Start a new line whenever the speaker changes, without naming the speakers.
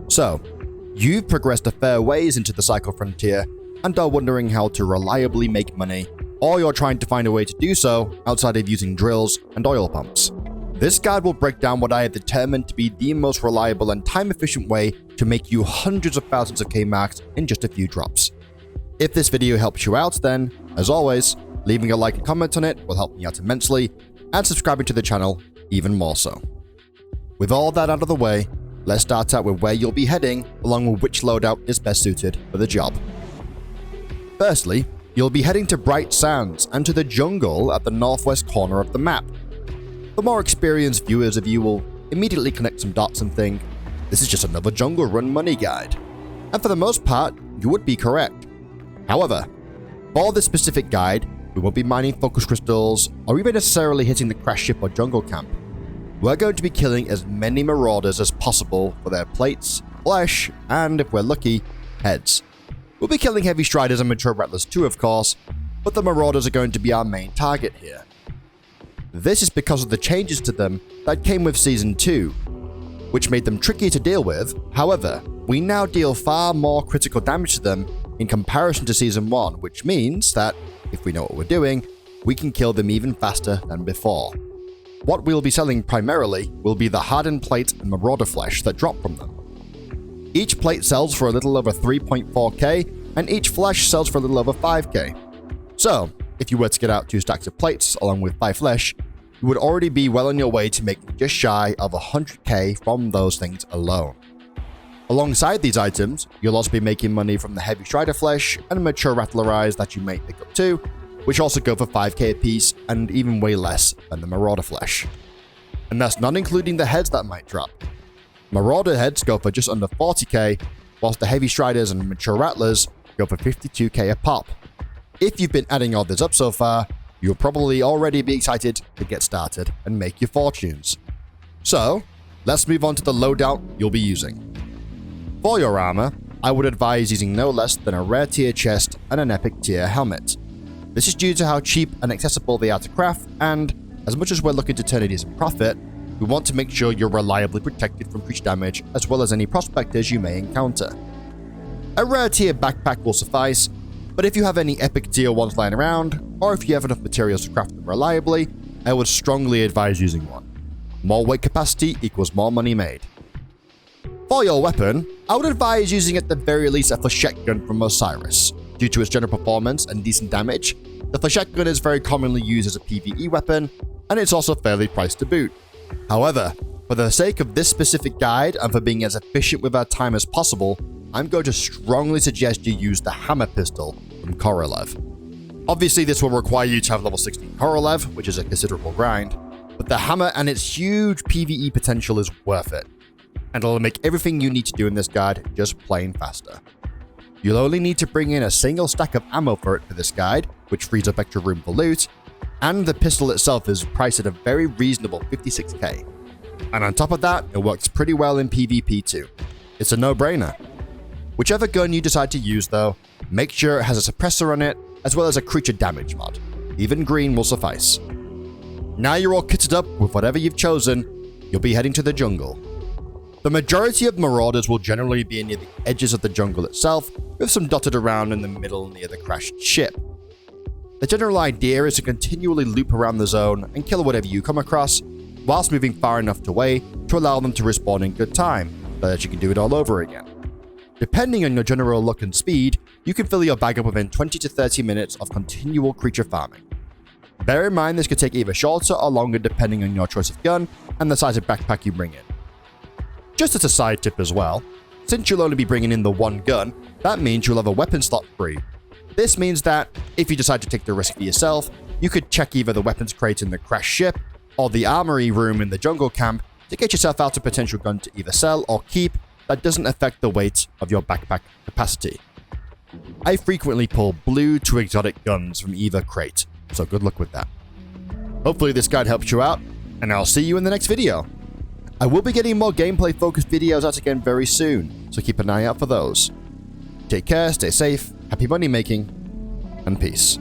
So, you've progressed a fair ways into the cycle frontier and are wondering how to reliably make money, or you're trying to find a way to do so outside of using drills and oil pumps. This guide will break down what I have determined to be the most reliable and time-efficient way to make you hundreds of thousands of K-marks in just a few drops. If this video helps you out, then, as always, leaving a like and comment on it will help me out immensely, and subscribing to the channel even more so. With all that out of the way, let's start out with where you'll be heading, along with which loadout is best suited for the job. Firstly, you'll be heading to Bright Sands and to the jungle at the northwest corner of the map. The more experienced viewers of you will immediately connect some dots and think, this is just another jungle run money guide. And for the most part, you would be correct. However, for this specific guide, we won't be mining focus crystals or even necessarily hitting the crash ship or jungle camp. We're going to be killing as many marauders as possible for their plates, flesh, and if we're lucky, heads. We'll be killing heavy striders and mature rattlers too, of course, but the marauders are going to be our main target here. This is because of the changes to them that came with Season 2, which made them trickier to deal with. However, we now deal far more critical damage to them in comparison to Season 1, which means that, if we know what we're doing, we can kill them even faster than before. What we'll be selling primarily will be the hardened plate and marauder flesh that drop from them. Each plate sells for a little over 3.4k, and each flesh sells for a little over 5k. So, if you were to get out 2 stacks of plates along with 5 flesh, you would already be well on your way to making just shy of 100k from those things alone. Alongside these items, you'll also be making money from the heavy strider flesh and mature rattler eyes that you may pick up too, which also go for 5k a piece and even way less than the marauder flesh. And that's not including the heads that might drop. Marauder heads go for just under 40k, whilst the heavy striders and mature rattlers go for 52k a pop. If you've been adding all this up so far, you'll probably already be excited to get started and make your fortunes. So, let's move on to the loadout you'll be using. For your armor, I would advise using no less than a rare tier chest and an epic tier helmet. This is due to how cheap and accessible they are to craft, and as much as we're looking to turn a decent profit, we want to make sure you're reliably protected from creature damage as well as any prospectors you may encounter. A rare tier backpack will suffice, but if you have any epic tier ones lying around, or if you have enough materials to craft them reliably, I would strongly advise using one. More weight capacity equals more money made. For your weapon, I would advise using at the very least a flechette gun from Osiris. Due to its general performance and decent damage, the flechette gun is very commonly used as a PvE weapon, and it's also fairly priced to boot. However, for the sake of this specific guide and for being as efficient with our time as possible, I'm going to strongly suggest you use the hammer pistol from Korolev. Obviously, this will require you to have level 16 Korolev, which is a considerable grind, but the hammer and its huge PvE potential is worth it, and it'll make everything you need to do in this guide just plain faster. You'll only need to bring in a single stack of ammo for it for this guide, which frees up extra room for loot, and the pistol itself is priced at a very reasonable 56k. And on top of that, it works pretty well in PvP too. It's a no-brainer. Whichever gun you decide to use though, make sure it has a suppressor on it, as well as a creature damage mod. Even green will suffice. Now you're all kitted up with whatever you've chosen, you'll be heading to the jungle. The majority of marauders will generally be near the edges of the jungle itself, with some dotted around in the middle near the crashed ship. The general idea is to continually loop around the zone and kill whatever you come across, whilst moving far enough away to allow them to respawn in good time, so that you can do it all over again. Depending on your general luck and speed, you can fill your bag up within 20 to 30 minutes of continual creature farming. Bear in mind this could take either shorter or longer depending on your choice of gun and the size of backpack you bring in. Just as a side tip as well, since you'll only be bringing in the one gun, that means you'll have a weapon slot free. This means that, if you decide to take the risk for yourself, you could check either the weapons crate in the crashed ship or the armory room in the jungle camp to get yourself out a potential gun to either sell or keep that doesn't affect the weight of your backpack capacity. I frequently pull blue to exotic guns from either crate, so good luck with that. Hopefully this guide helps you out, and I'll see you in the next video. I will be getting more gameplay focused videos out again very soon, so keep an eye out for those. Take care, stay safe, happy money making, and peace.